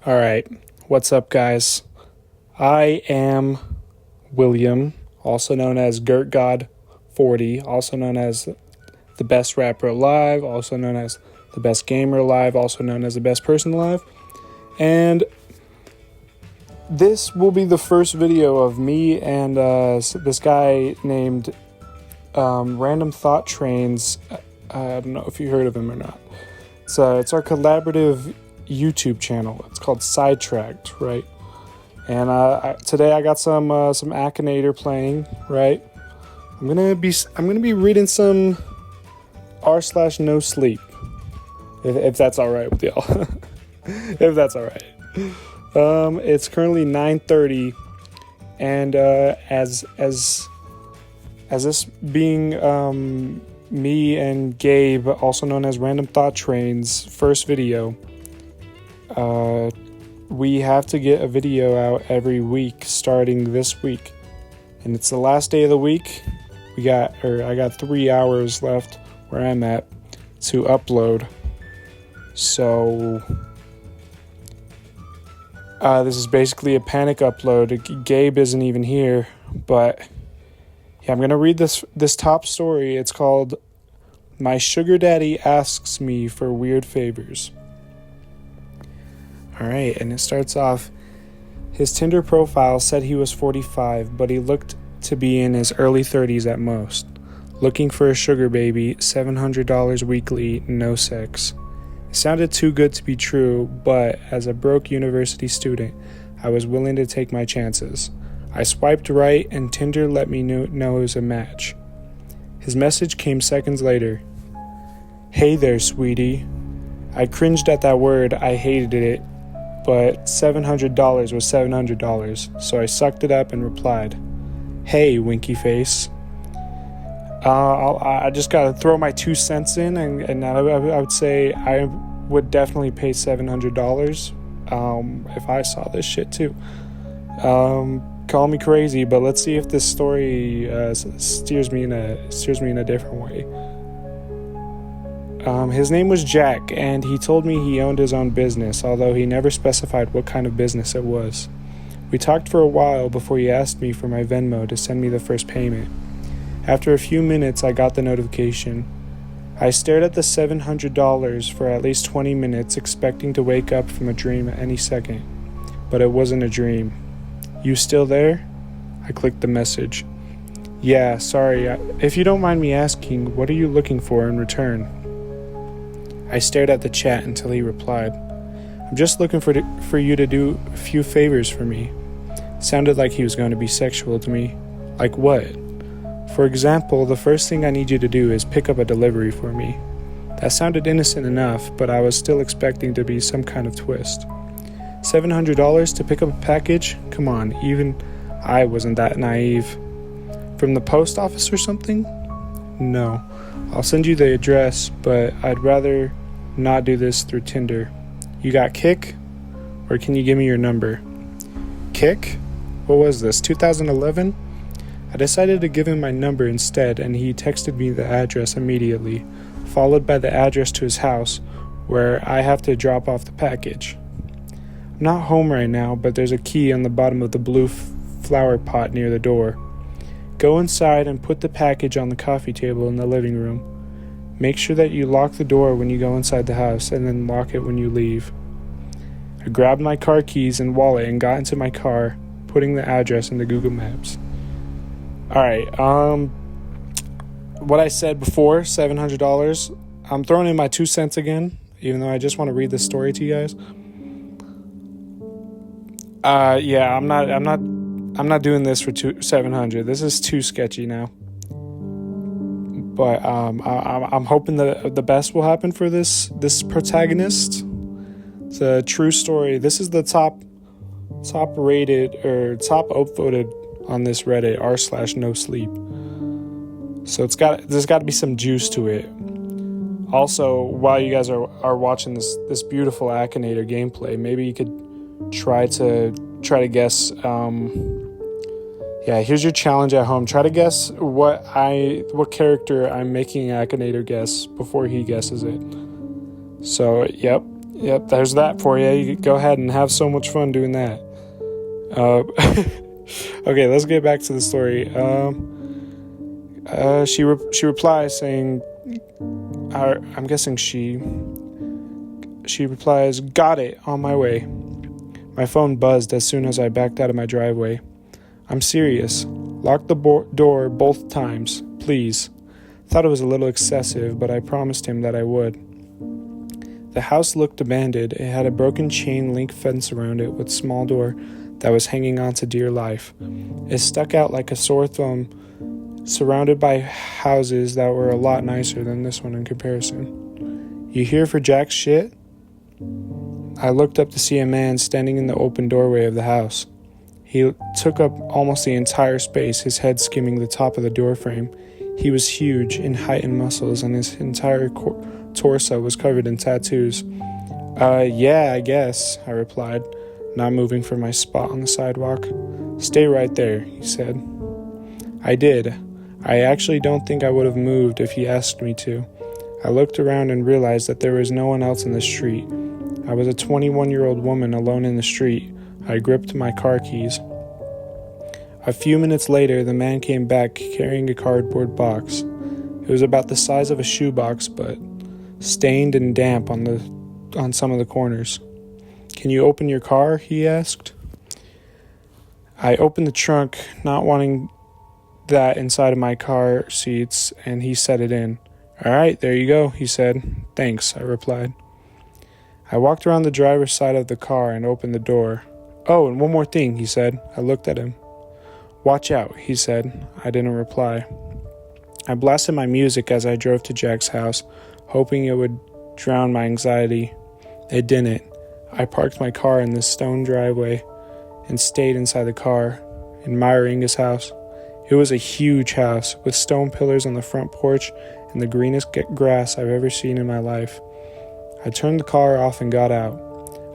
All right, what's up, guys? I am William, also known as GertGod40, also known as the best rapper alive, also known as the best gamer alive, also known as the best person alive. And this will be the first video of me and this guy named Random Thought Trains. I don't know if you heard of him or not. It's our collaborative YouTube channel. It's called Sidetracked, right? And today I got some Akinator playing, right? I'm gonna be reading some r/nosleep, if that's all right with y'all. If that's all right. It's currently 9:30, and as this being me and Gabe, also known as Random Thought Train's first video, we have to get a video out every week starting this week, and it's the last day of the week. I got 3 hours left where I'm at to upload. So this is basically a panic upload. Gabe isn't even here, but yeah, I'm gonna read this top story. It's called "My Sugar Daddy Asks Me for Weird Favors." All right, and it starts off, his Tinder profile said he was 45, but he looked to be in his early 30s at most. Looking for a sugar baby, $700 weekly, no sex. It sounded too good to be true, but as a broke university student, I was willing to take my chances. I swiped right, and Tinder let me know it was a match. His message came seconds later. "Hey there, sweetie." I cringed at that word. I hated it, but $700 was $700, so I sucked it up and replied, "Hey, winky face." I just gotta throw my 2 cents in, and I would say I would definitely pay $700 if I saw this shit too. Call me crazy, but let's see if this story steers me in a different way. His name was Jack, and he told me he owned his own business, although he never specified what kind of business it was. We talked for a while before he asked me for my Venmo to send me the first payment. After a few minutes, I got the notification. I stared at the $700 for at least 20 minutes, expecting to wake up from a dream at any second. But it wasn't a dream. "You still there?" I clicked the message. "Yeah, sorry. If you don't mind me asking, what are you looking for in return?" I stared at the chat until he replied, "I'm just looking for you to do a few favors for me." Sounded like he was going to be sexual to me. Like what? "For example, the first thing I need you to do is pick up a delivery for me." That sounded innocent enough, but I was still expecting to be some kind of twist. $700 to pick up a package? Come on, even I wasn't that naive. From the post office or something? No. I'll send you the address, but I'd rather not do this through Tinder. You got Kick? Or can you give me your number? Kick? What was this, 2011? I decided to give him my number instead, and he texted me the address immediately, followed by the address to his house, where I have to drop off the package. I'm not home right now, but there's a key on the bottom of the blue flower pot near the door. Go inside and put the package on the coffee table in the living room. Make sure that you lock the door when you go inside the house, and then lock it when you leave. I grabbed my car keys and wallet and got into my car, putting the address into Google Maps. Alright, what I said before, $700, I'm throwing in my 2 cents again, even though I just want to read this story to you guys. Yeah, I'm not doing this for $700. This is too sketchy now. But I'm hoping that the best will happen for this protagonist. It's a true story. This is the top rated or top upvoted on this Reddit, r/nosleep. So there's got to be some juice to it. Also, while you guys are watching this beautiful Akinator gameplay, maybe you could try to guess. Yeah, here's your challenge at home. Try to guess what character I'm making Akinator guess before he guesses it. So, yep. Yep, there's that for you. You go ahead and have so much fun doing that. Okay, let's get back to the story. She replies saying, I'm guessing she replies, "Got it, on my way." My phone buzzed as soon as I backed out of my driveway. "I'm serious. Lock the door both times, please." Thought it was a little excessive, but I promised him that I would. The house looked abandoned. It had a broken chain link fence around it with a small door that was hanging on to dear life. It stuck out like a sore thumb, surrounded by houses that were a lot nicer than this one in comparison. "You here for Jack's shit?" I looked up to see a man standing in the open doorway of the house. He took up almost the entire space, his head skimming the top of the doorframe. He was huge in height and muscles, and his entire torso was covered in tattoos. Yeah, I guess," I replied, not moving from my spot on the sidewalk. "Stay right there," he said. I did. I actually don't think I would have moved if he asked me to. I looked around and realized that there was no one else in the street. I was a 21-year-old woman alone in the street. I gripped my car keys. A few minutes later, the man came back carrying a cardboard box. It was about the size of a shoebox, but stained and damp on some of the corners. "Can you open your car?" he asked. I opened the trunk, not wanting that inside of my car seats, and he set it in. "All right, there you go," he said. "Thanks," I replied. I walked around the driver's side of the car and opened the door. "Oh, and one more thing," he said. I looked at him. "Watch out," he said. I didn't reply. I blasted my music as I drove to Jack's house, hoping it would drown my anxiety. It didn't. I parked my car in the stone driveway and stayed inside the car, admiring his house. It was a huge house with stone pillars on the front porch and the greenest grass I've ever seen in my life. I turned the car off and got out.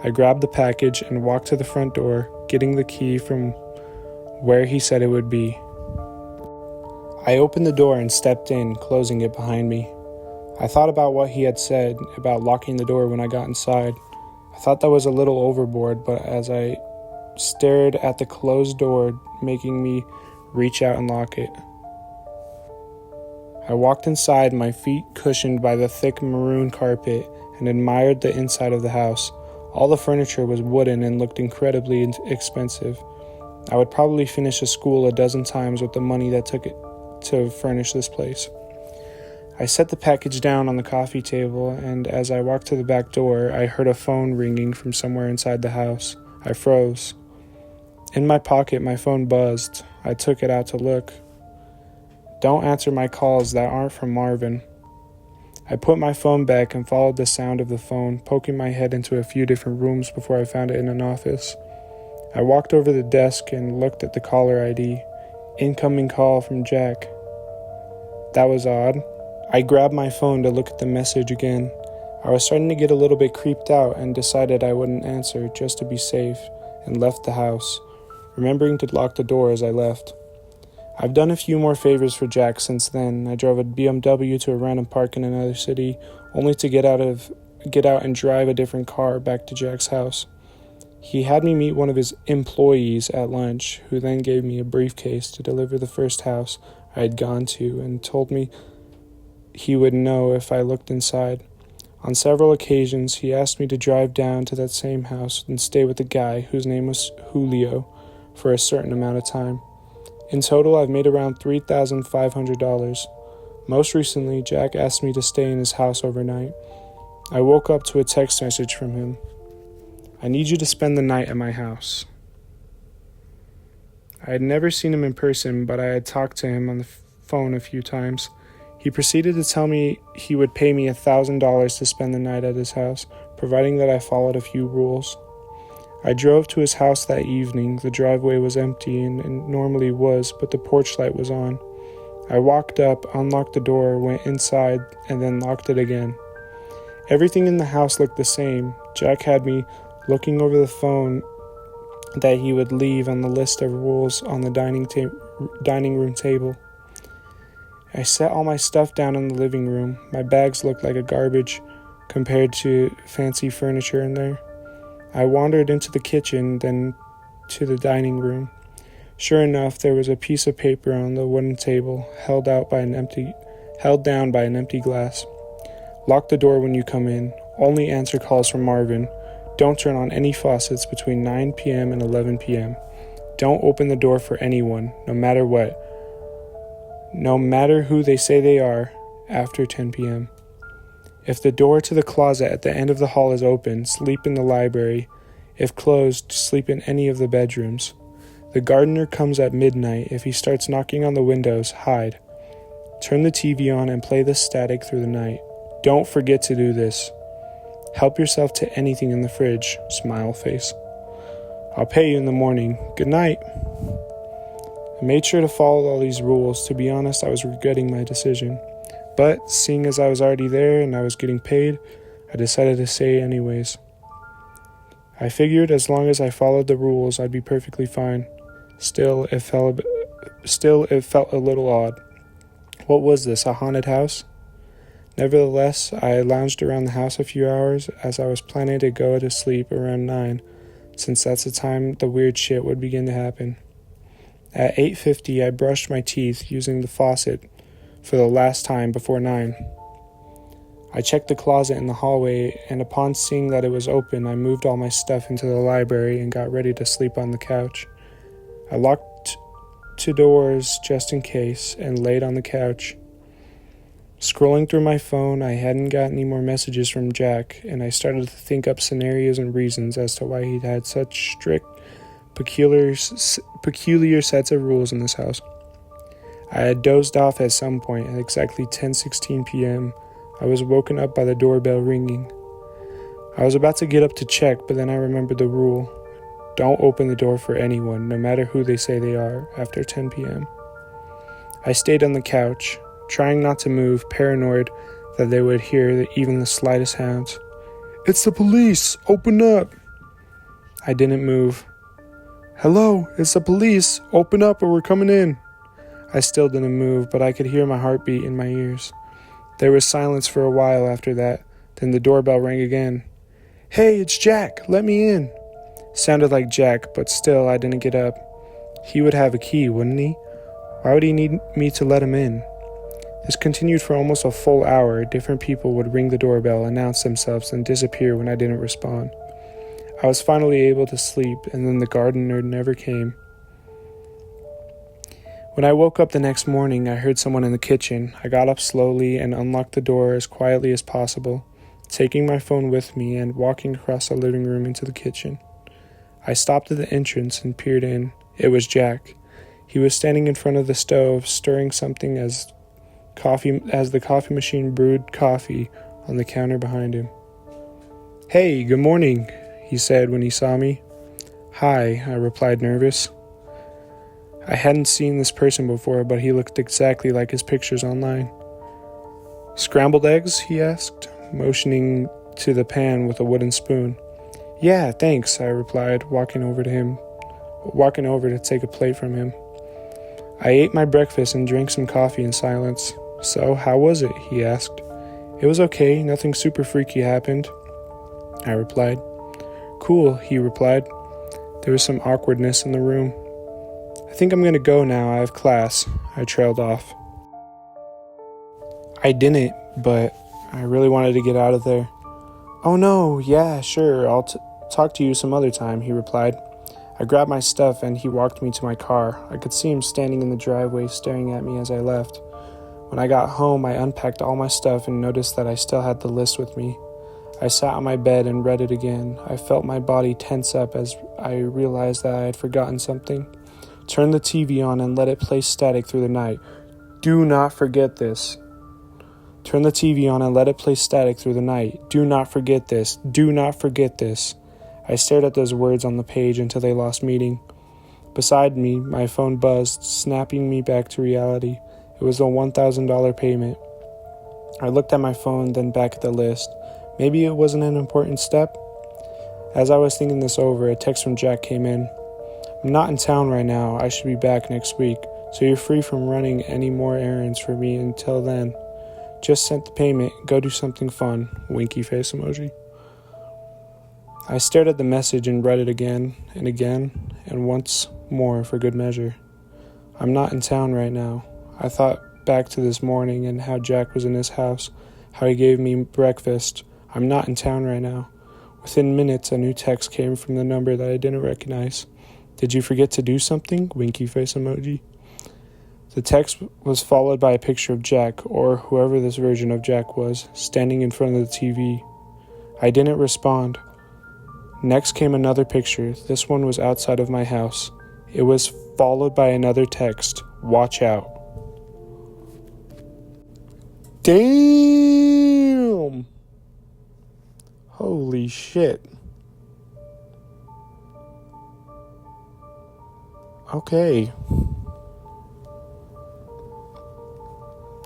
I grabbed the package and walked to the front door, getting the key from where he said it would be. I opened the door and stepped in, closing it behind me. I thought about what he had said about locking the door when I got inside. I thought that was a little overboard, but as I stared at the closed door, making me reach out and lock it. I walked inside, my feet cushioned by the thick maroon carpet, and admired the inside of the house. All the furniture was wooden and looked incredibly expensive. I would probably finish a school a dozen times with the money that took it to furnish this place. I set the package down on the coffee table, and as I walked to the back door, I heard a phone ringing from somewhere inside the house. I froze. In my pocket, my phone buzzed. I took it out to look. Don't answer my calls that aren't from Marvin. I put my phone back and followed the sound of the phone, poking my head into a few different rooms before I found it in an office. I walked over the desk and looked at the caller ID. Incoming call from Jack. That was odd. I grabbed my phone to look at the message again. I was starting to get a little bit creeped out and decided I wouldn't answer just to be safe, and left the house, remembering to lock the door as I left. I've done a few more favors for Jack since then. I drove a BMW to a random park in another city, only to get out and drive a different car back to Jack's house. He had me meet one of his employees at lunch, who then gave me a briefcase to deliver the first house I had gone to, and told me he would know if I looked inside. On several occasions, he asked me to drive down to that same house and stay with a guy whose name was Julio for a certain amount of time. In total, I've made around $3,500. Most recently, Jack asked me to stay in his house overnight. I woke up to a text message from him. "I need you to spend the night at my house." I had never seen him in person, but I had talked to him on the phone a few times. He proceeded to tell me he would pay me $1,000 to spend the night at his house, providing that I followed a few rules. I drove to his house that evening. The driveway was empty and normally was, but the porch light was on. I walked up, unlocked the door, went inside, and then locked it again. Everything in the house looked the same. Jack had me looking over the phone that he would leave on the list of rules on the dining room table. I set all my stuff down in the living room. My bags looked like a garbage compared to fancy furniture in there. I wandered into the kitchen, then to the dining room. Sure enough, there was a piece of paper on the wooden table, held down by an empty glass. Lock the door when you come in. Only answer calls from Marvin. Don't turn on any faucets between 9 p.m. and 11 p.m. Don't open the door for anyone, no matter what. No matter who they say they are, after 10 p.m. If the door to the closet at the end of the hall is open, sleep in the library. If closed, sleep in any of the bedrooms. The gardener comes at midnight. If he starts knocking on the windows, hide. Turn the TV on and play the static through the night. Don't forget to do this. Help yourself to anything in the fridge. Smile face. I'll pay you in the morning. Good night. I made sure to follow all these rules. To be honest, I was regretting my decision. But seeing as I was already there and I was getting paid, I decided to stay anyways. I figured as long as I followed the rules, I'd be perfectly fine. Still, it felt a little odd. What was this, a haunted house? Nevertheless, I lounged around the house a few hours as I was planning to go to sleep around 9, since that's the time the weird shit would begin to happen. At 8:50, I brushed my teeth using the faucet for the last time before 9. I checked the closet in the hallway, and upon seeing that it was open, I moved all my stuff into the library and got ready to sleep on the couch. I locked 2 doors just in case and laid on the couch. Scrolling through my phone, I hadn't got any more messages from Jack, and I started to think up scenarios and reasons as to why he'd had such strict, peculiar sets of rules in this house. I had dozed off at some point. At exactly 10:16 p.m., I was woken up by the doorbell ringing. I was about to get up to check, but then I remembered the rule. Don't open the door for anyone, no matter who they say they are, after 10 p.m. I stayed on the couch, trying not to move, paranoid that they would hear even the slightest sounds. It's the police! Open up! I didn't move. Hello, it's the police! Open up or we're coming in! I still didn't move, but I could hear my heartbeat in my ears. There was silence for a while after that. Then the doorbell rang again. Hey, it's Jack! Let me in! Sounded like Jack, but still I didn't get up. He would have a key, wouldn't he? Why would he need me to let him in? This continued for almost a full hour. Different people would ring the doorbell, announce themselves, and disappear when I didn't respond. I was finally able to sleep, and then the gardener never came. When I woke up the next morning, I heard someone in the kitchen. I got up slowly and unlocked the door as quietly as possible, taking my phone with me and walking across the living room into the kitchen. I stopped at the entrance and peered in. It was Jack. He was standing in front of the stove, stirring something as the coffee machine brewed coffee on the counter behind him. Hey, good morning, he said when he saw me. Hi, I replied, nervous. I hadn't seen this person before, but he looked exactly like his pictures online. Scrambled eggs? He asked, motioning to the pan with a wooden spoon. Yeah, thanks, I replied, walking over to take a plate from him. I ate my breakfast and drank some coffee in silence. So, how was it? He asked. It was okay, nothing super freaky happened, I replied. Cool, he replied. There was some awkwardness in the room. I think I'm going to go now, I have class, I trailed off. I didn't, but I really wanted to get out of there. Oh no, yeah, sure, I'll talk to you some other time, he replied. I grabbed my stuff and he walked me to my car. I could see him standing in the driveway staring at me as I left. When I got home, I unpacked all my stuff and noticed that I still had the list with me. I sat on my bed and read it again. I felt my body tense up as I realized that I had forgotten something. Turn the TV on and let it play static through the night. Do not forget this. Turn the TV on and let it play static through the night. Do not forget this. Do not forget this. I stared at those words on the page until they lost meaning. Beside me, my phone buzzed, snapping me back to reality. It was a $1,000 payment. I looked at my phone, then back at the list. Maybe it wasn't an important step? As I was thinking this over, a text from Jack came in. I'm not in town right now. I should be back next week, so you're free from running any more errands for me until then. Just sent the payment. Go do something fun. Winky face emoji. I stared at the message and read it again, and once more for good measure. I'm not in town right now. I thought back to this morning and how Jack was in his house, how he gave me breakfast. I'm not in town right now. Within minutes, a new text came from the number that I didn't recognize. Did you forget to do something? Winky face emoji. The text was followed by a picture of Jack, or whoever this version of Jack was, standing in front of the TV. I didn't respond. Next came another picture. This one was outside of my house. It was followed by another text. Watch out. Damn! Holy shit. Okay.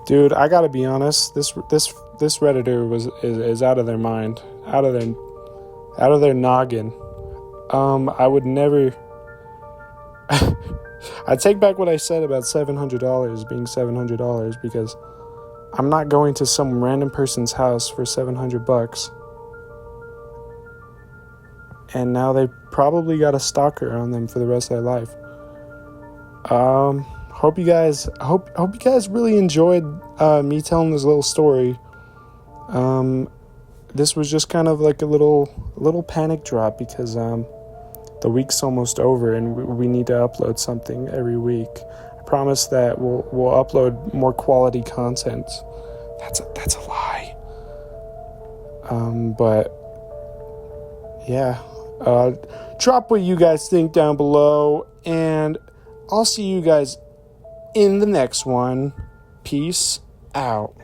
Dude, I gotta be honest. This Redditor is out of their mind, out of their noggin. I would never. I take back what I said about $700 being $700 because I'm not going to some random person's house for $700, and now they probably got a stalker on them for the rest of their life. Hope you guys really enjoyed me telling this little story. This was just kind of like a little panic drop because the week's almost over and we need to upload something every week. I promise that we'll upload more quality content. That's a lie. But yeah, drop what you guys think down below, and I'll see you guys in the next one. Peace out.